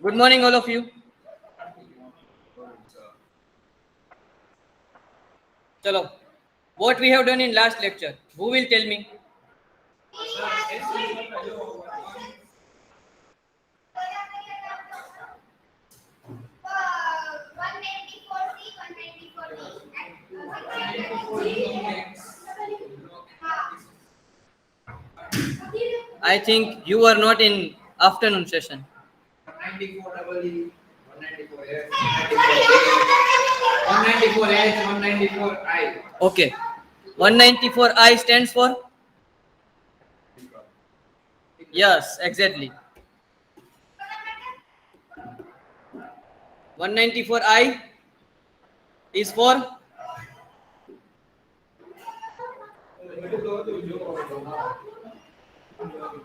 Good morning, all of you. Chalo. What we have done in last lecture? Who will tell me? I think you were not in afternoon session. 194 194H, 194I. Okay. 194I stands for? Yes, exactly. 194I is for?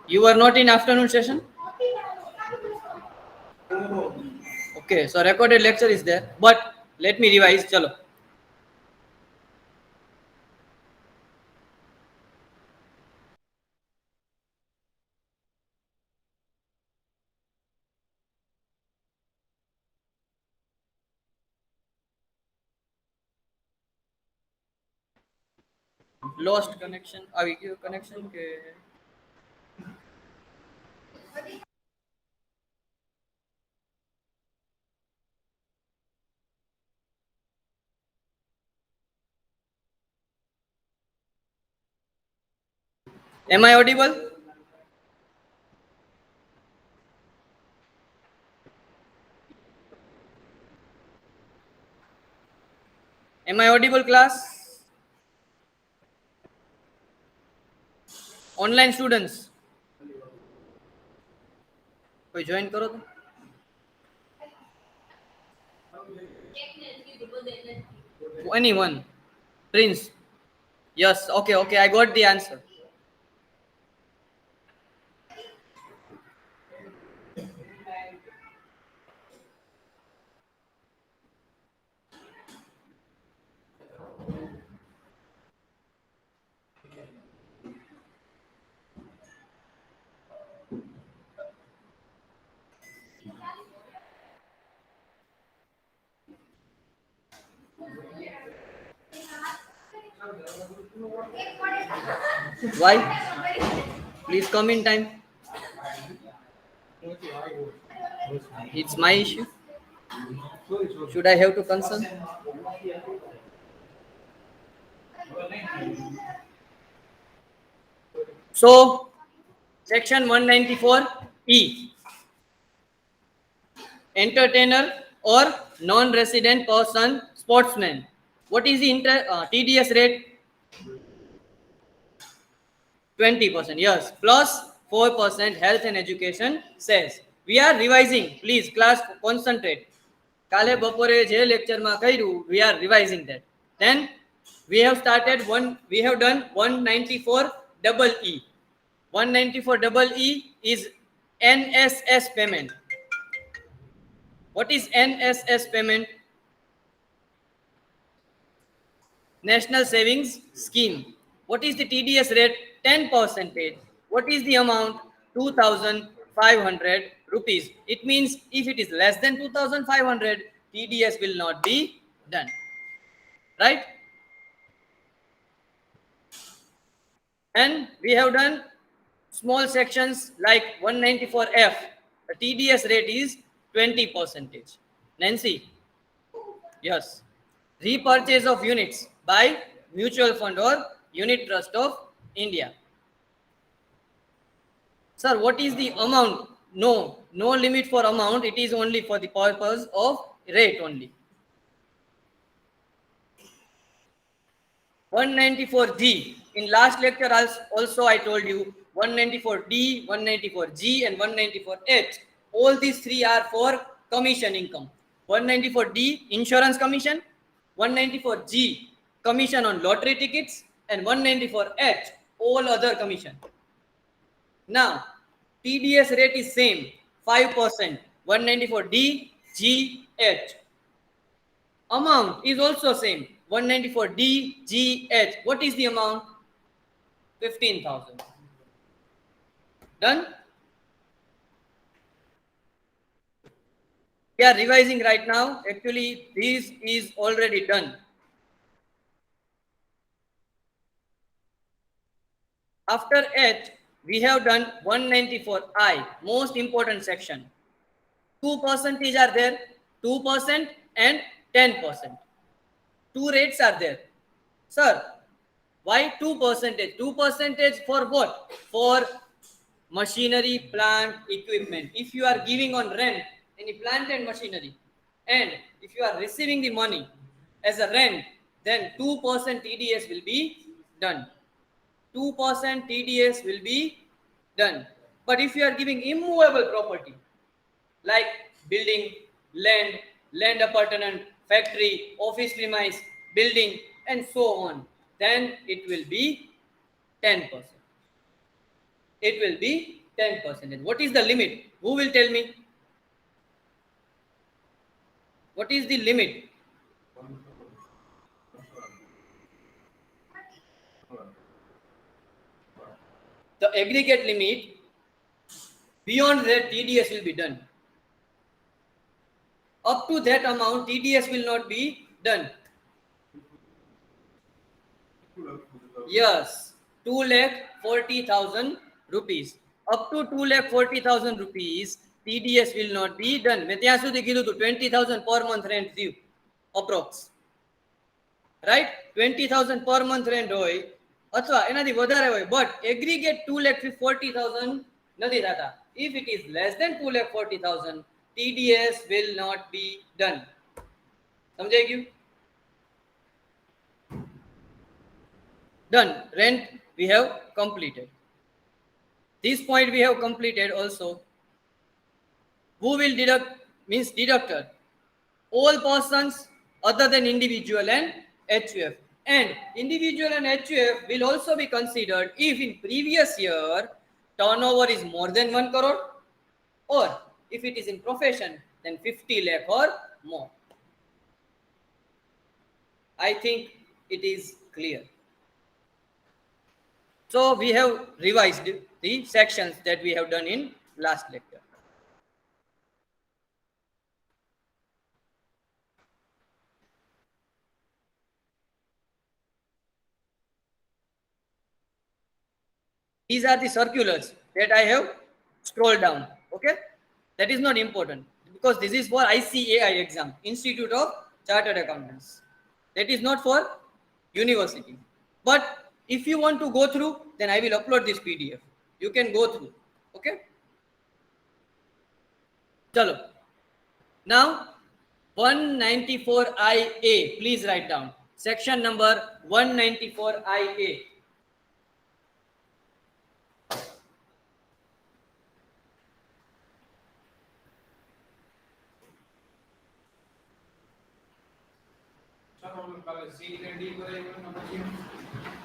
You were not in afternoon session? Okay, so recorded lecture is there. But let me revise. Chalo. Lost connection. આવી ગયો connection કે Am I audible? Am I audible, class? Online students. કોઈ join કરો તો? Anyone? Prince. Yes, okay, I got the answer. Why? Please come in time. It's my issue. Should I have to concern? So, section 194E. Entertainer or non-resident person, sportsman. What is the TDS rate? 20%. Yes, plus 4% health and education says. We are revising. Please, class, concentrate. કાલે બપોરે જે લેક્ચરમાં કર્યું, we are revising that. Then we have done 194 double E. 194 double E is NSS payment. What is NSS payment? National Savings Scheme. What is the TDS rate? 10%. What is the amount? 2,500 rupees. It means if it is less than 2,500, TDS will not be done. Right? And we have done small sections like 194F. The TDS rate is 20%. Nancy? Yes. Repurchase of units by mutual fund or unit trust of India. Sir, what is the amount? No limit for amount. It is only for the purpose of rate only. 194D. In last lecture also I told you 194D, 194G and 194H. All these three are for commission income. 194D, insurance commission. 194G, commission on lottery tickets. And 194H, all other commission. Now, TDS rate is same, 5%. 194D, G, H. Amount is also same, 194D, G, H. What is the amount? 15,000. Done? We are revising right now. Actually, this is already done. After H, we have done 194I, most important section. 2% are there, 2% and 10%. Two rates are there. Sir, why 2%? 2% for what? For machinery, plant, equipment. If you are giving on rent any plant and machinery, and if you are receiving the money as a rent, then 2% TDS will be done. 2% TDS will be done. But if you are giving immovable property like building, land appurtenant, factory, office premise, building, and so on, then it will be 10%. It will be 10%. And what is the limit? Who will tell me? What is the limit? The aggregate limit, beyond that TDS will be done. Up to that amount, TDS will not be done. Yes, 2,40,000 rupees. Up to 2,40,000 rupees, TDS will not be done. મેં ત્યાં સુધી કીધું હતું 20,000 per month rent due, approx. Right? 20,000 per month rent હોય અથવા એનાથી વધારે હોય, but aggregate 2,40,000 નથી થતા. If it is less than 2,40,000, TDS will not be done. સમજાઈ ગયું? Done. Rent we have completed. This point we have completed also. Who will deduct? Means deductor. All persons other than individual and HUF. And individual and HUF will also be considered if in previous year turnover is more than 1 crore, or if it is in profession then 50 lakh or more. I think it is clear. So we have revised the sections that we have done in last lecture. These are the circulars that I have scrolled down. Okay, that is not important because this is for ICAI exam, Institute of Chartered Accountants. That is not for university. But if you want to go through, then I will upload this PDF. You can go through. Okay. Chalo. Now 194IA. Please write down. Section number 194IA.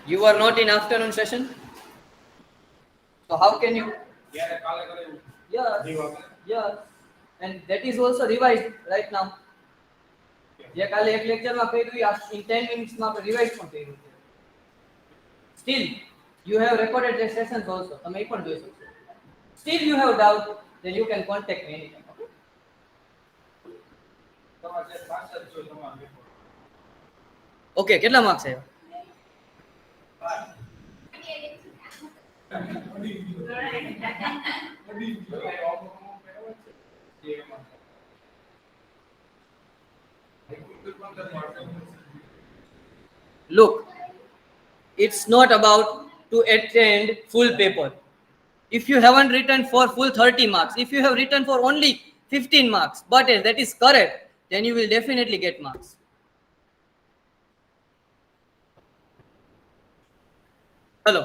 You are not in afternoon session, so how can you? Yes, and that is also revised right now. જે કાલે એક lecture માં કર્યું in 10 minutes માં આપણે revise પણ કર્યું. Still you have recorded the sessions also, તમે એ પણ જોઈ શકશો. Still you have doubt, then you can contact me anytime. Okay, okay, કેટલા માર્ક્સ આવ્યા? Look, it's not about to attend full paper. If you haven't written for full 30 marks, if you have written for only 15 marks, but that is correct, then you will definitely get marks. Hello.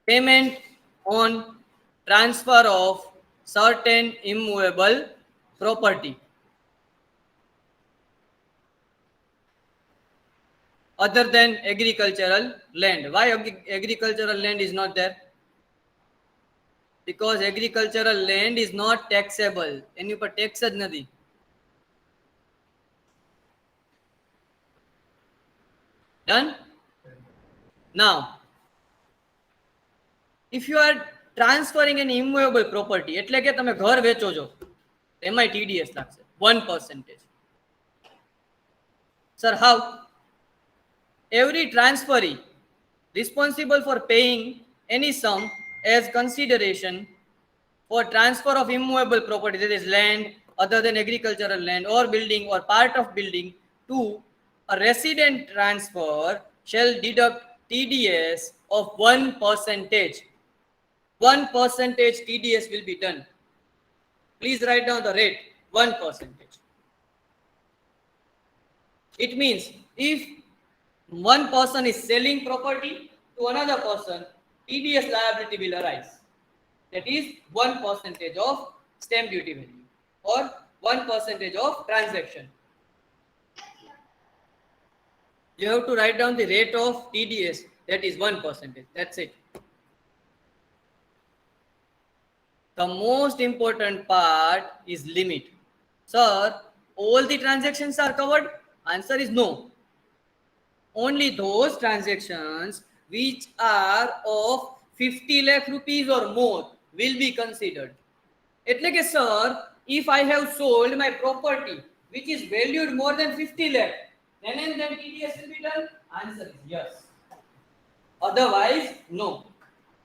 Payment on transfer of certain immovable property other than agricultural land. Why agricultural land is not there? Because agricultural land is not taxable. એની પર tax જ નથી. Done? Now, if you are transferring an immovable property, એટલે કે તમે ઘર વેચો છો, એમાં TDS લાગશે 1%. Sir, how? Every transferee responsible for paying any sum as consideration for transfer of immovable property, that is land other than agricultural land or building or part of building, to a resident transfer shall deduct TDS of 1%. 1% TDS will be done. Please write down the rate, 1%. It means if one person is selling property to another person, TDS liability will arise. That is 1% of stamp duty value or 1% of transaction. You have to write down the rate of TDS, that is 1%. That's it. The most important part is limit. Sir, all the transactions are covered? Answer is no. Only those transactions which are of 50 lakh rupees or more will be considered. એટલે કે sir, if I have sold my property which is valued more than 50 lakh, then and then TDS will be done? Answer is yes. Otherwise, no.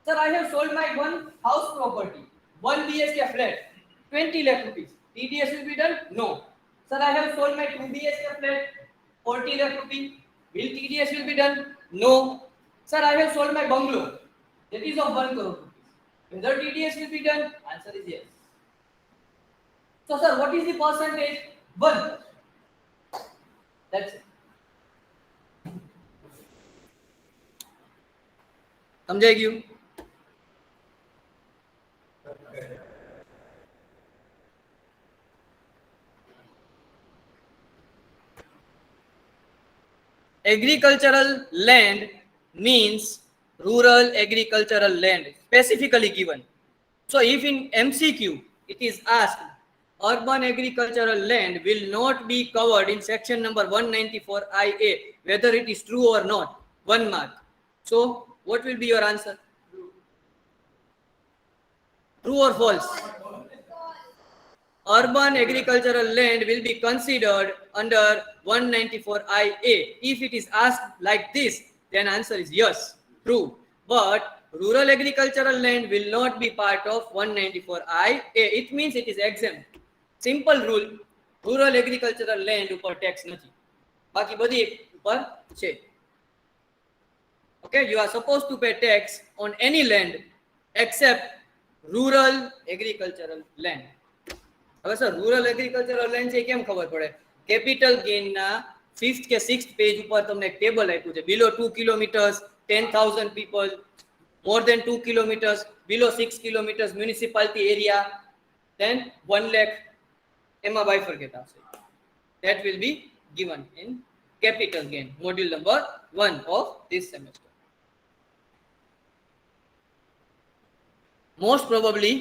Sir, I have sold my one house property, 1 BHK flat, 20 lakh rupees. TDS will be done? No. Sir, I have sold my 2 BHK flat, 40 lakh rupees. Will TDS will be done? No. Sir, I have sold my bungalow, that is of 1 crore rupees. Whether TDS will be done? Answer is yes. So, sir, what is the percentage? 1. That's it. સમજાઈ ગયું? Agricultural land means rural agricultural land, specifically given. So if in MCQ it is asked, urban agricultural land will not be covered in section number 194IA, whether it is true or not, 1 mark. So what will be your answer? True or false? Urban agricultural land will be considered under 194IA. If it is asked like this, then answer is yes, true. But rural agricultural land will not be part of 194IA. It means it is exempt. Simple rule, rural agricultural land ઉપર tax નથી. બાકી બધી ઉપર છે. Okay, you are supposed to pay tax on any land except rural agricultural land. હવે sir rural agricultural land છે કેમ ખબર પડે? કેપિટલ ગેઇન ના 5th કે 6th પેજ ઉપર તમને એક ટેબલ આપ્યું છે. Below 2 kilometres 10,000 people, more than 2 kilometres, below 6 kilometres municipality area, then 1 lakh, એમાં બાયફર્કેટ આવશે. That will be given in capital gain, module number 1 of this semester. Most probably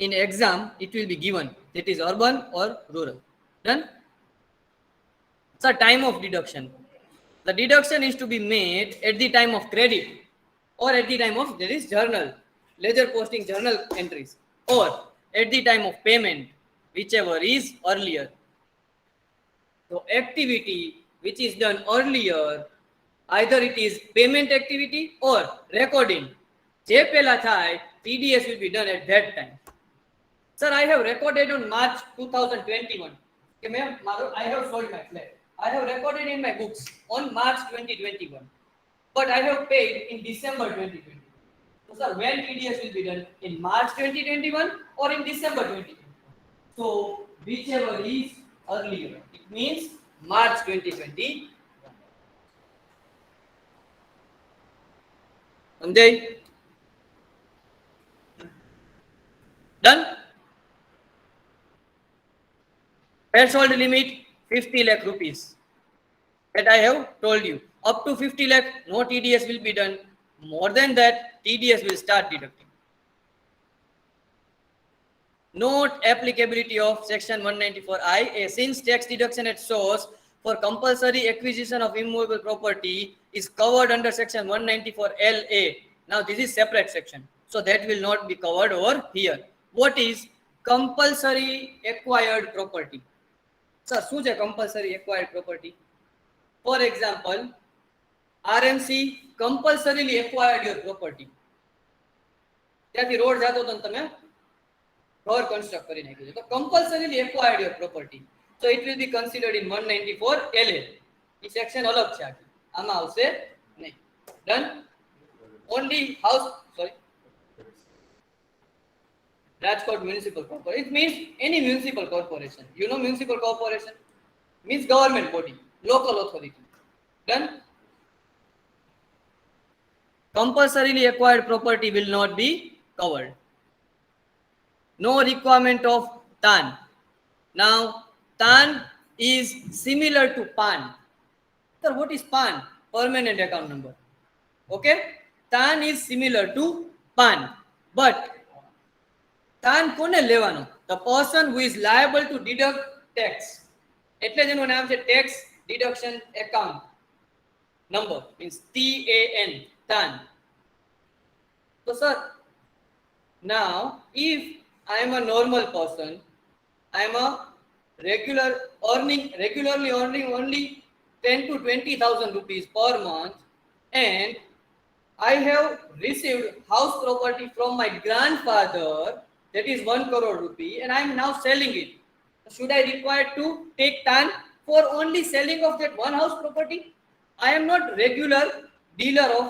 in exam it will be given, that is urban or rural. Done? Sir, time of deduction. The deduction is to be made at the time of credit or at the time of, there is journal, ledger posting journal entries, or at the time of payment, whichever is earlier. So activity which is done earlier, either it is payment activity or recording, જે પહેલા થાય TDS will be done at that time. Sir, I have recorded on March 2021. Okay, I have sold my flat. I have recorded in my books on March 2021. But I have paid in December 2021. So, sir, when TDS will be done? In March 2021 or in December 2021? So, whichever is earlier. It means March 2020. Samjhay? Done? Threshold limit 50 lakh rupees. That I have told you. Up to 50 lakh, no TDS will be done. More than that, TDS will start deducting. Note applicability of section 194IA. Since tax deduction at source for compulsory acquisition of immovable property is covered under section 194LA. Now this is separate section, so that will not be covered over here. What is compulsory acquired property. Sir, શું છે compulsory acquired property? For example, RMC compulsorily acquired your property. ત્યાંથી road જાતો તો તમે ઘર construct કરી નાખ્યું છે તો compulsorily acquired your property. So it will be considered in 194 LA. A section અલગ છે આખી, આમાં આવશે નહીં. Done. Only house, sorry, Rajkot Municipal Corporation. It means any municipal corporation. You know municipal corporation means government body, local authority. Done. Compulsorily acquired property will not be covered. No requirement of TAN. Now, TAN is similar to PAN. Sir, what is PAN? Permanent account number. Okay? TAN is similar to PAN. But TAN કોને લેવાનો? The person who is liable to deduct tax. એટલે જ એનું નામ છે tax deduction account number, means TAN, TAN. So sir, now if I am a normal person, I am a regularly earning only 10 to 20,000 rupees per month, and I have received house property from my grandfather, that is 1 crore rupee, and I am now selling it. Should I require to take TAN for only selling of that one house property? I am not regular dealer of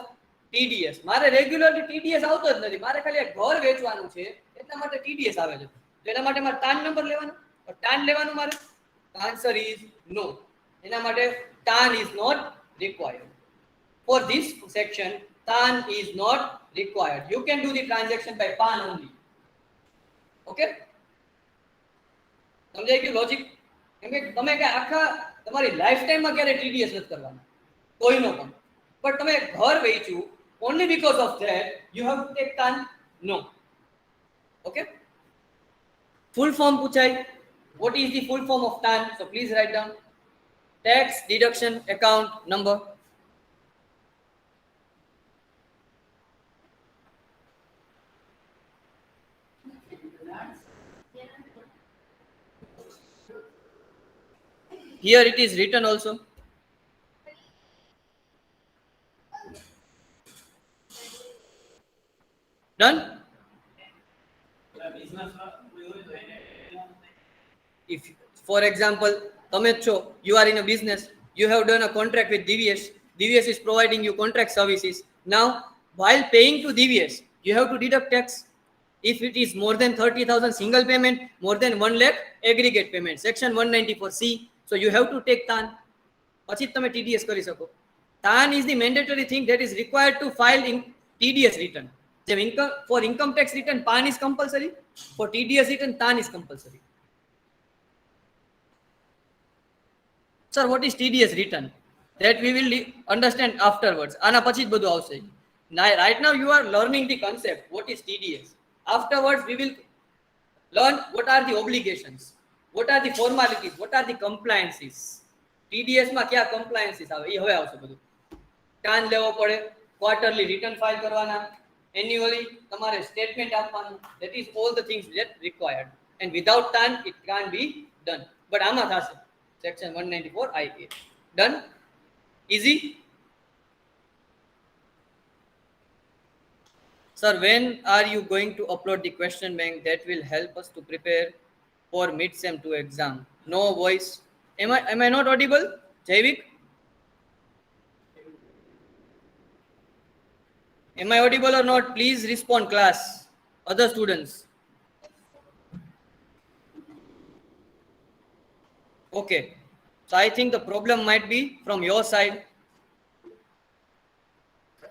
TDS. મારે regularly TDS આવતો જ નથી, મારે ખાલી એક ઘર વેચવાનું છે એટલા માટે TDS આવે છે. એના માટે મારે TAN નંબર લેવાનો, TAN લેવાનું મારે? The answer is no. એના માટે TAN is not required. For this section, TAN is not required. You can do the transaction by PAN only. Okay? સમજાઈ ગયું લોજિક? કેમ કે તમે કે આખા તમારી લાઈફ ટાઈમમાં ક્યારે TDS નથી કરવાનો કોઈનો પણ, બટ તમે ઘર વેચ્યું only because of that you have to take TAN? No. Okay? Full form પૂછાય. What is the full form of TAN? So please write down. Tax deduction account number. Here it is written also. Done? If, for example, તમે છો, you are in a business, you have done a contract with DVS, DVS is providing you contract services. Now, while paying to DVS, you have to deduct tax. If it is more than 30,000 single payment, more than 1 lakh aggregate payment, section 194C, so you have to take TAN. પછી તમે TDS કરી શકો. TAN is the mandatory thing that is required to file in TDS return. For income tax return, PAN is compulsory. For TDS return, TAN is compulsory. Sir, what is TDS return? That we will understand afterwards. આના પછી જ બધું આવશે. Right now you are learning the concept. What is TDS? Afterwards we will learn what are the obligations, what are the formalities, what are the compliances. TDS માં કયા compliances આવે એ હવે આવશે બધું. TAN લેવો પડે, quarterly return file કરવાના, annually તમારે statement આપવાનું. That is all the things that required, and without TAN it can't be done. But આમાં થશે section 194 IA. Done? Easy? Sir, when are you going to upload the question bank that will help us to prepare for mid-sem 2 exam? No voice. Am I not audible? Jaivik? Am I audible or not? Please respond, class. Other students. Okay. So I think the problem might be from your side.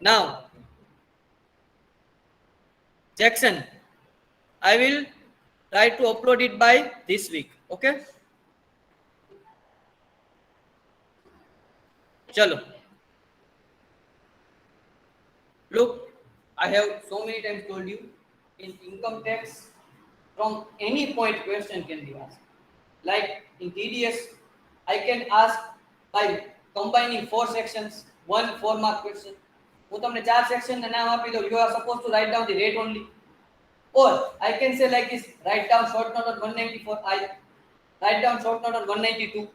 Now, Jackson, I will try to upload it by this week. Okay? Chalo. Look, I have so many times told you, in income tax, from any point question can be asked. Like in TDS, I can ask by combining 4 sections, 1 4-mark question. હું તમને 4 section ના નામ આપી દઉં, you are supposed to write down the rate only. Or I can say like this, write down short note on 194I, write down short note on 192,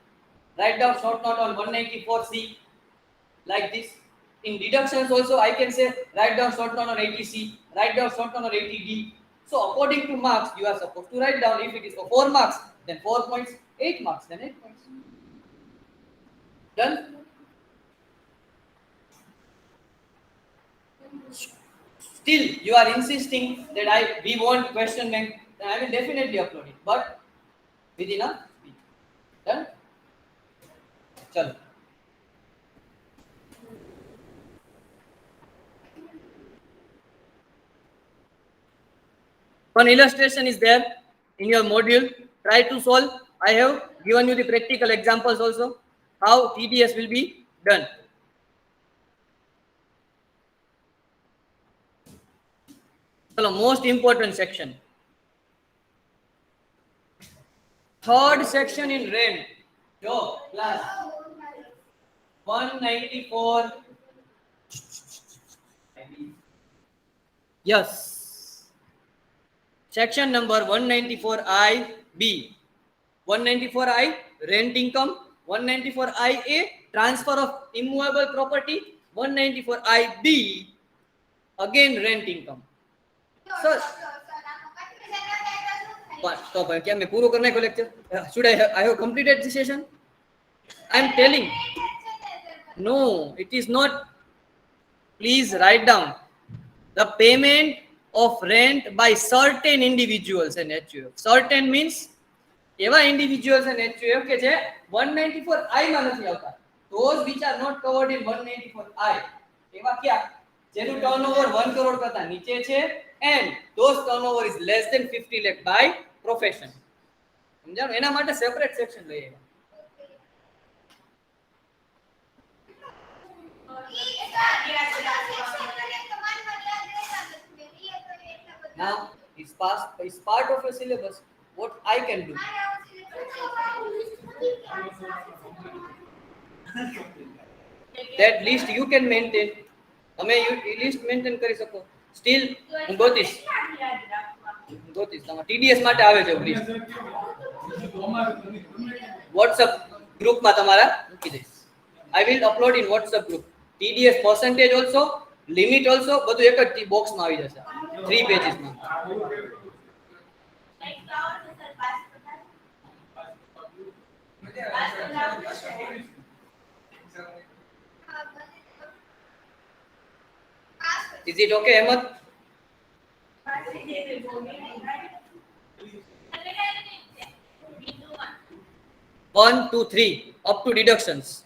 write down short note on 194C, like this. In deductions also I can say write down short note on 80C, write down short note on 80D. So according to marks you are supposed to write down. If it is for 4 marks then 4 points, 8 marks then 8 points. Done? Still you are insisting that we want question bank, then I will definitely upload it, but within a week. Done? Chalo. One illustration is there in your module. Try to solve. I have given you the practical examples also, how TDS will be done. So most important section. Third section in rent. Jo, class 194. Yes. Section number 194I-B. 194I, rent income. 194IA, transfer of immovable property. 194IB, again rent income. So, stop. क्या मैं पूरा करने को lecture? Should I have completed this session? I am telling. No, it is not. Please write down the payment of rent by certain individuals and HUF. Certain means એવા individuals and HUF કે જે 194I માં નથી આવતા. Those which are not covered in 194I. એવા ક્યા? જેનું turnover 1 crore કરતા નીચે છે and those turnover is less than 50 lakh by profession. સમજાણું? એના માટે separate section લઈએ. Now it's part of your syllabus. What I can do? That list you can maintain. તમે list maintain કરી શકો. Still હું ગોતીશ. તમારા TDS માટે આવે છે list. WhatsApp group માં તમારા મૂકી દઈશ. I will upload in WhatsApp group. TDS percentage also, limit also, બધું એક જ box માં આવી જશે. 3 pages માં. Is it okay, Ahmed? One, two, three, up to deductions.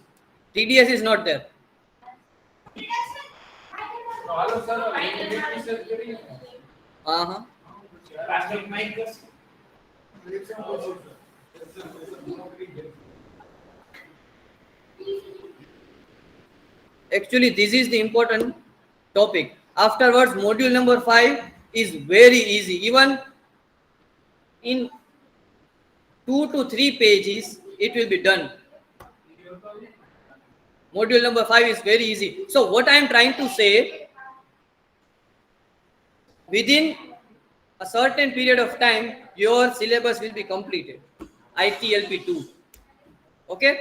TDS is not there. Actually, this is the important topic. Afterwards, module number 5 is very easy. Even in 2 to 3 pages, it will be done. Module number 5 is very easy. So what I am trying to say, within a certain period of time, your syllabus will be completed. ITLP2. Okay?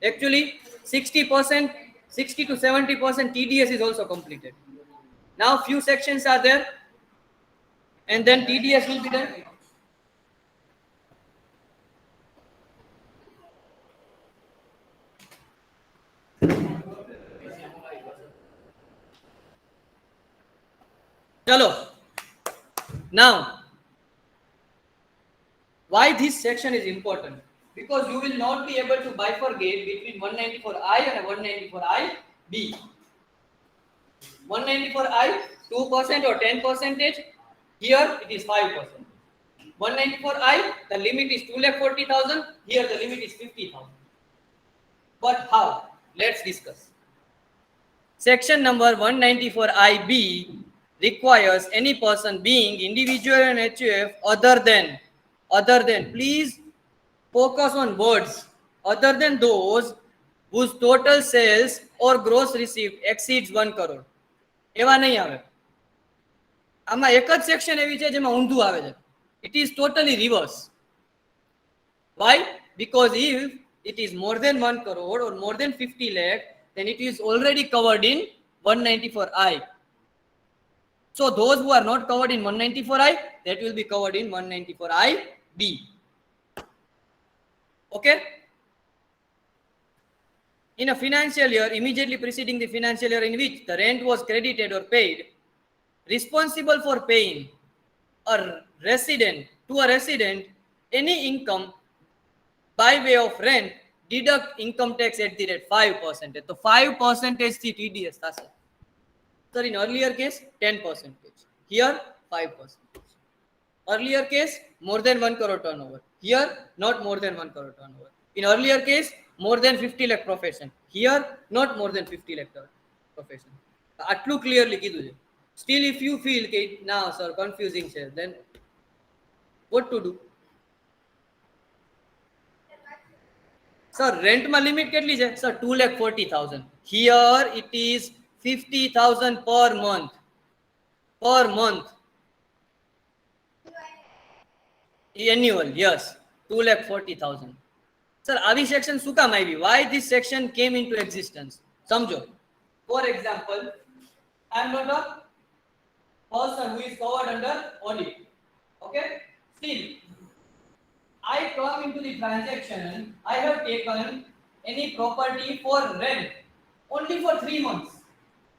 Actually, 60%, 60 to 70% TDS is also completed. Now few sections are there, and then TDS will be done. Chalo. Now, why this section is important? Because you will not be able to bifurcate between 194I and 194IB. 194I, 2% or 10%. Here it is 5%. 194I, the limit is 2,40,000. Here the limit is 50,000. But how? Let's discuss. Section number 194IB requires any person being individual and HUF other than, please focus on words, other than those whose total sales or gross received exceeds 1 crore. એવા નહીં આવે. આમાં એક જ section એવી છે જેમાં ઊંધું આવે છે. It is totally reverse. Why? Because if it is more than 1 crore or more than 50 lakh, then it is already covered in 194I. So those who are not covered in 194I, that will be covered in 194IB. Okay? In a financial year immediately preceding the financial year in which the rent was credited or paid, responsible for paying a resident to a resident any income by way of rent, deduct income tax at the rate 5%. So 5% થી TDS થશે. Sir, in earlier case 10%. Here 5%. Earlier case more than 1 crore turnover. Here not more than 1 crore turnover. In earlier case more than 50 lakh profession. Here not more than 50 lakh profession. આટલું clearly કીધું છે. Still if you feel કે ના sir confusing છે, then what to do? Sir, rent ma limit કેટલી છે? Sir, 2,40,000. Here it is 50,000 per month. Per month. Annual, yes. 2,40,000. Sir, આવી section શું કામ આવી? Why this section came into existence? સમજો. For example, I am not a person who is covered under audit. Okay? Still, I come into the transaction, I have taken any property for rent only for 3 months.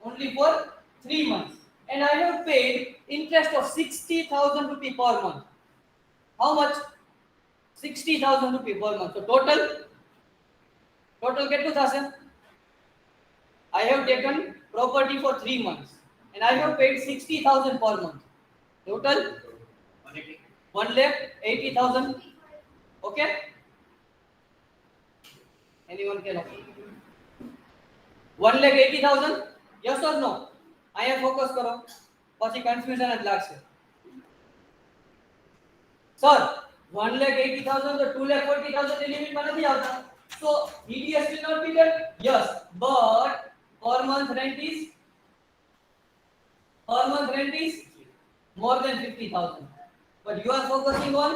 Only for 3 months. And I have paid interest of 60,000 rupees per month. How much? 60,000 rupees per month. So total કેટલું થશે? I have taken property for 3 months and I have paid 60,000 per month. Total 1,80,000. Okay? Anyone can help? 1,80,000? Yes or no? અહીંયા focus કરો, પછી confusion જ લાગશે. Sir 1,80,000 તો 2,40,000 ની લિમિટમાં નથી આવતા. So EDS will not be there. Yes, but per month rent is more than 50,000. But you are focusing on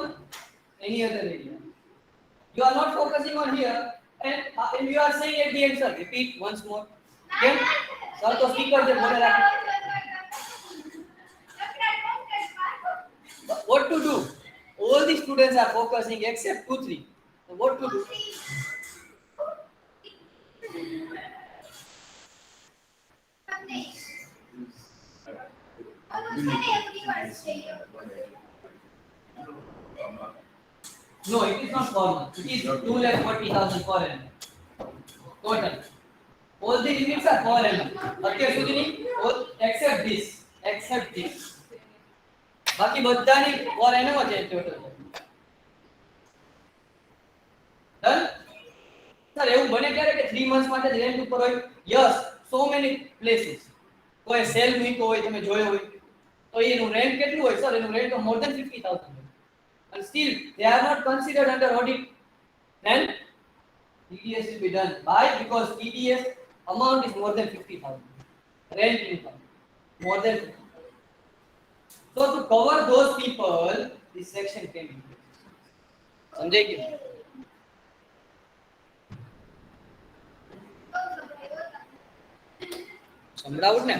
any other area. You are not focusing on here, and you are saying at the end, sir, repeat once more. Okay? Sir, तो speaker से बोले रहा. What to do? All the students are focusing except 2-3. So what to do? No, it is not per month. It is 2,40,000 per annum. Total. All the limits are per annum. અત્યાર સુધીની all except this. બાકી બધાની per annum જ છે total. Done? Sir, એવું બને ક્યારે કે 3 months માટે રેન્ટ ઉપર હોય? Yes, so many places. કોઈ સેલ મૂક્યો હોય તમે જોયો હોય તો એનું રેન્ટ કેટલું હોય? સર એનું રેન્ટ તો more than 50,000. And still they are not considered under audit, then TDS will be done. Why? Because TDS amount is more than 50,000. Rent income more than 50,000. So to cover those people, this section came in. समझे क्या? समझाओ ना?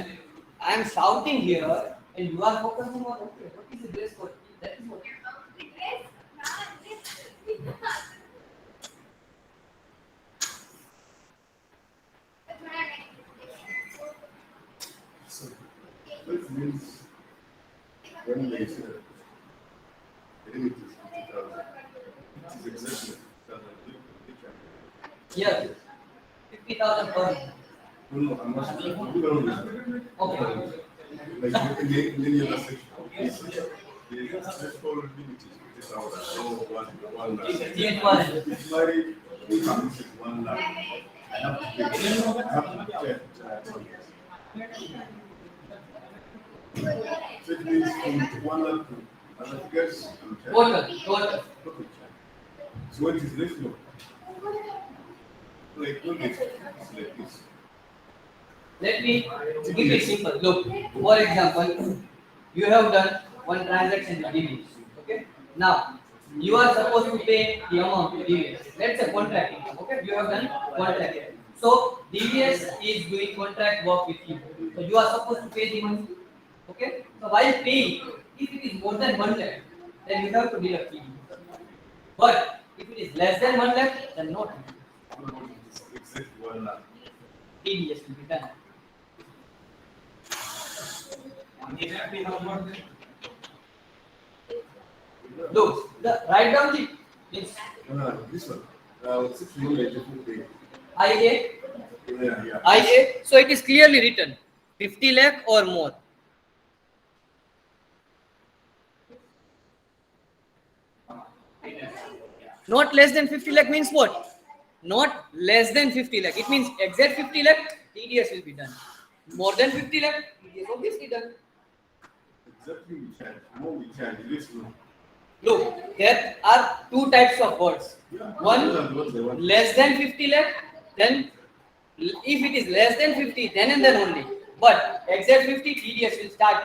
I am shouting here and you are focusing on okay, what is the dress code? That is what. So, that means when they say the limit is 50,000, it is exactly 50,000. Yes, 50,000 per month. No, I'm not sure. You don't know. Okay. Like in the other section, the threshold limit is 50,000. So one lakh. 68,000. If my income is 1 lakh, I have to pay 10. So it means from 1 lakh to other figures. Total. Okay. So what is ratio? Like what is like this? Let me give it simple. Look, for example, You have done one transaction with DBS. Okay. Now you are supposed to pay the amount to DBS. Let's say contract income. Okay. You have done contract. So DBS is doing contract work with you. So you are supposed to pay the money. Okay. So while paying, if it is more than 1 lakh, then you have to deduct TDS. But if it is less than 1 lakh, then not. It's exactly 1 lakh. TDS will be done. Exactly how much? Look, write down the means No, this one. 684 day. IA, Yeah. IA. So it is clearly written 50 lakh or more. Not less than 50 lakh means what? Not less than 50 lakh. It means exact 50 lakh, TDS will be done. More than 50 lakh, TDS obviously done. Exactly we can. No, we can. It is no. Look, there are two types of words. Yeah. One, Those are the ones they want. less than 50 lakh, then if it is less than 50, then and then only. But exact 50, TDS will start.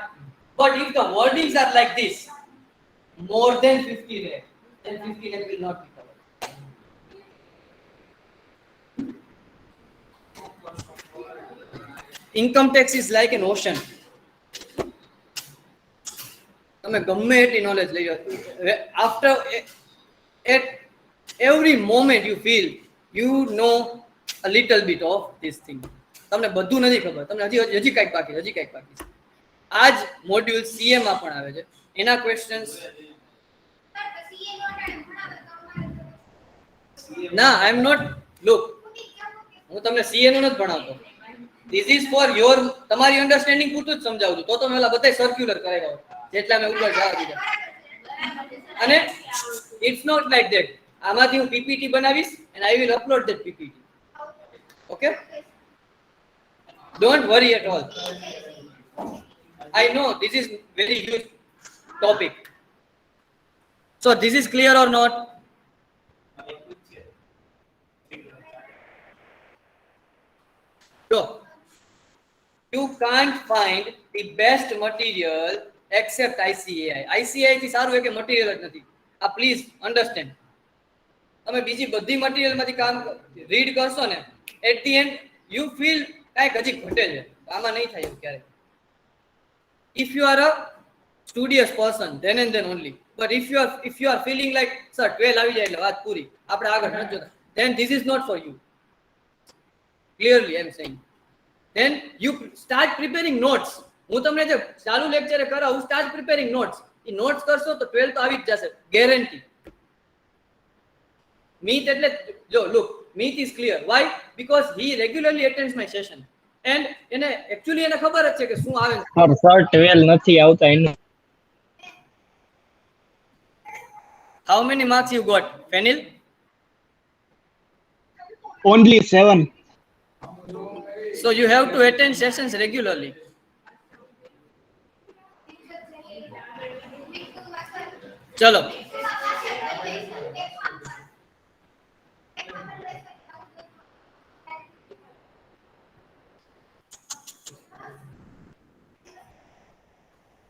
But if the wordings are like this, more than 50 lakh, then 50 lakh will not be covered. Income tax is like an ocean. તમે ગમે એટલી knowledge લઈ લો. After at every moment you feel you know a little bit of this thing. તમને બધું નથી ખબર, તમને હજી કંઈક બાકી છે. આ જ મોડ્યુલ સીએ માં પણ આવે છે. એના ક્વેશ્ચન્સ ના આઈ એમ નોટ લુક હું તમને સીએ નું નથી ભણાવતો. This is for your તમારી અન્ડરસ્ટેન્ડિંગ પૂરતું જ સમજાવું છું. તો તમે ઓલા બધાય સર્ક્યુલર કરાવ્યા હોય જેટલા મેં ઉપર જવા દીધા. અને ઇટ્સ નોટ લાઈક ધેટ. આમાંથી હું પીપીટી બનાવીશ and I will upload that PPT. Okay? Don't worry at all. I know this is very huge topic. So this is clear or not? So you can't find the best material except ICAI. ICAI થી સારું એક material જ નથી. આ please understand. તમે બીજી બધી material માંથી કામ રીડ કરશો ને at the end you feel કાંઈક હજી ઘટે છે. આમાં નહીં થાય એવું ક્યારે. If you are a studious person, then and then only. But if you are feeling like sir 12 આવી જાય એટલે વાત પૂરી, આપણે આગળ નથી જોતા, then this is not for you. Clearly I am saying. Then you start preparing notes. હું તમને જે ચાલુ લેક્ચરે કરાવું, start preparing notes. એ નોટ્સ કરશો તો 12 તો આવી જ જશે, ગેરંટી. Meet એટલે જો look, Meet is clear. Why? Because he regularly attends my session. And એને actually એને ખબર જ છે કે શું આવે છે. સર 12 નથી આવતા એનું. How many marks you got, Fenil? Only 7. So you have to attend sessions regularly. Chalo.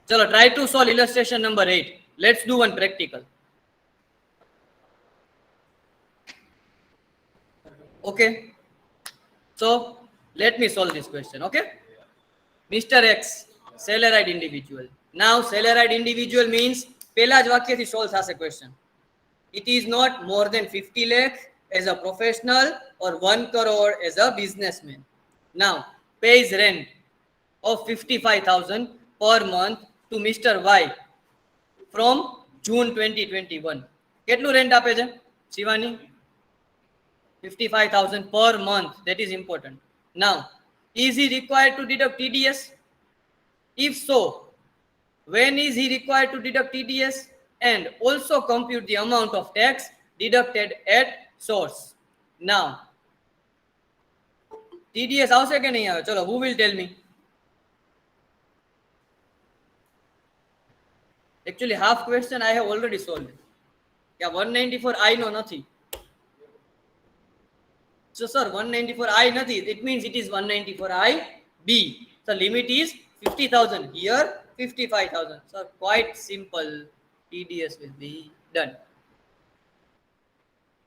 Chalo, try to solve illustration number 8. Let's do one practical. Okay. So let me solve this question. Okay. Mr. X, salaried individual. Now salaried individual means પહેલા જ વાક્યથી solve થશે question. It is not more than 50 lakh as a professional or 1 crore as a businessman. Now pays rent of 55,000 per month to Mr. Y from June 2021. કેટલું rent આપે છે Shivani? 55,000 per month. That is important. Now, is he required to deduct TDS? If so, when is he required to deduct TDS? And also compute the amount of tax deducted at source. Now, TDS આવશે કે નહીં આવે? ચલો, who will tell me? Actually, half question I have already solved. Yeah, 194 I know nothing. So sir, 194I nothing. It means it is 194I B. The limit is 50,000 here 55,000. So quite simple. TDS will be done.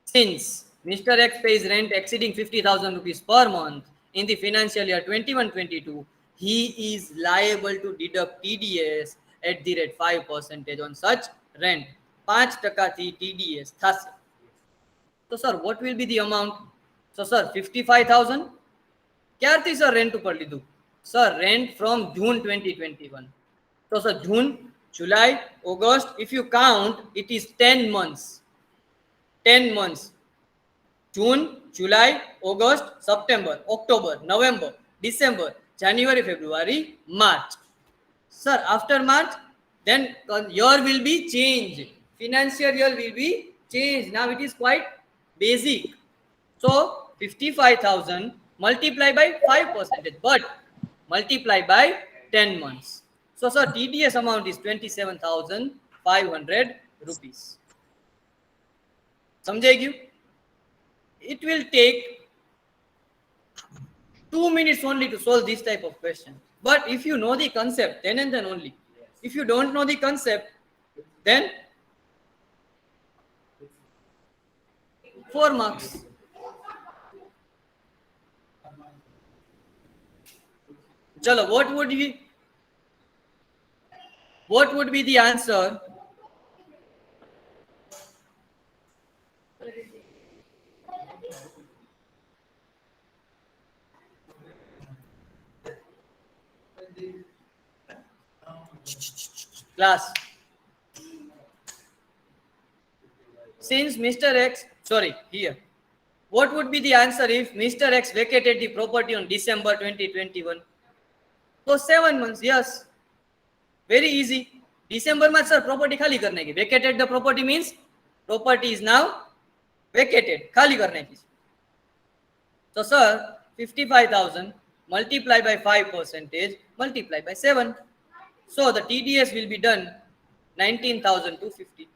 Since Mr. X pays rent exceeding 50,000 rupees per month in the financial year 21-22, he is liable to deduct TDS at the rate 5% on such rent. 5% થી TDS થશે. So sir, what will be the amount? So sir, 55,000. ક્યારથી sir rent ઉપર લીધું? Sir, rent from June 2021. So sir, June, July, August, if you count, it is 10 months. 10 months. June, July, August, September, October, November, December, January, February, March. Sir, after March, then year will be changed. Financial year will be changed. Now it is quite basic. So 55,000 multiply by 5%, but multiply by 10 months. So sir, TDS amount is 27,500 rupees. समझे क्यों? It will take 2 minutes only to solve this type of question. But if you know the concept, then and then only. If you don't know the concept, then 4 marks. Chalo, what would be the answer? Class. Since Mr. X, sorry, here. What would be the answer if Mr. X vacated the property on December 2021? So 7 months, yes. Very easy. December month, sir, property khali karne ki. Vacated the property means property is now vacated. Khali karne ki. So sir, 55,000 multiplied by 5%, multiplied by 7. So the TDS will be done 19,250.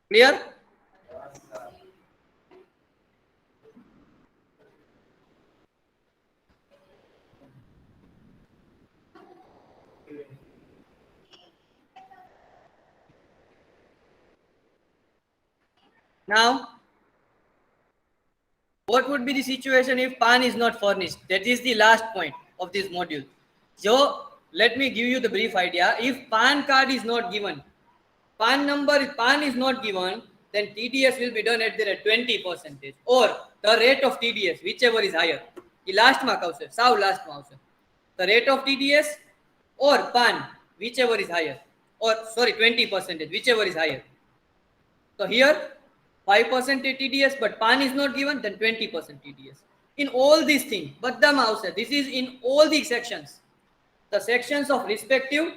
Clear? Now, what would be the situation if pan is not furnished? That is the last point of this module. So, let me give you the brief idea. If pan card is not given, pan is not given, then TDS will be done at the rate 20% or the rate of TDS, whichever is higher. The last mark avse, sav last mark avse. The rate of TDS or pan, whichever is higher, or sorry, 20%, whichever is higher. So here 5% TDS, but pan is not given, then 20% TDS. In all these things, badama avse. This is in all the sections. The sections of respective,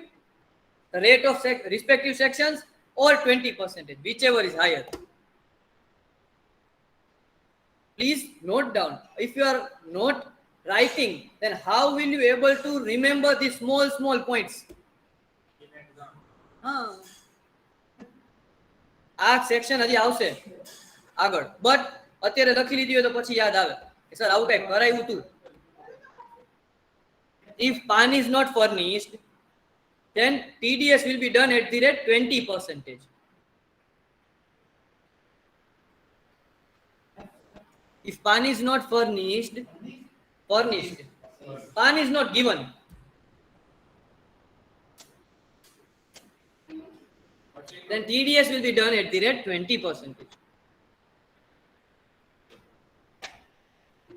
the rate of respective sections, or 20%, whichever is higher. Please note down. If you are not writing, then how will you able to remember these small points? આ section હજી આવશે આગળ, but અત્યારે લખી લીધી હોય તો પછી યાદ આવે કે સર આવું કઈ કરાયું હતું. If pan is not furnished, then TDS will be done at the rate 20%. If pan is not furnished, pan is not given, then TDS will be done at the rate 20%.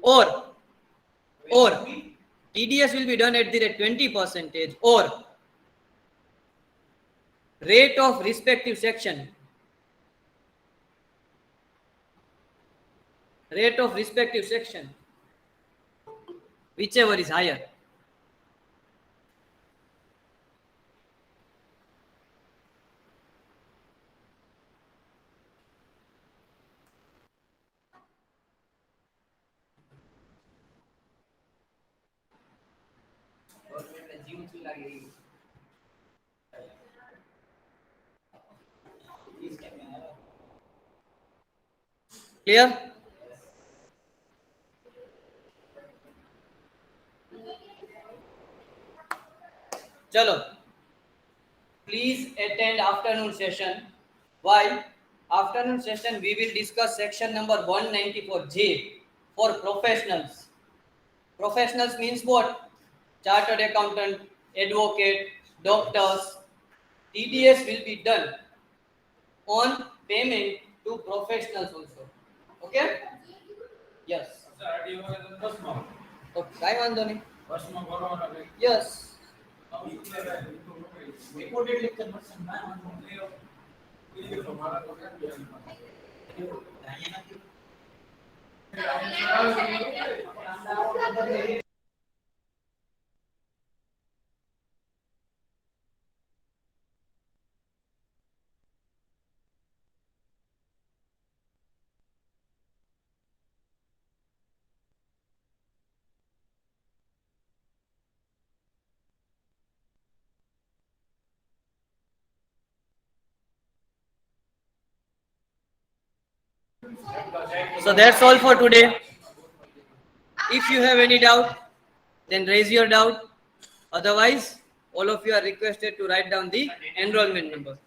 Or TDS will be done at the rate 20% or rate of respective section. Rate of respective section, whichever is higher. Clear? Chalo. Please attend afternoon session. Why? Afternoon session we will discuss section number 194J for professionals. Professionals means what? Chartered accountant, advocate, doctors. TDS will be done on payment to professionals also. Okay? Yes. Okay. કાંઈ વાંધો નહીં. Yes. So that's all for today. If you have any doubt, then raise your doubt. Otherwise, all of you are requested to write down the enrollment number.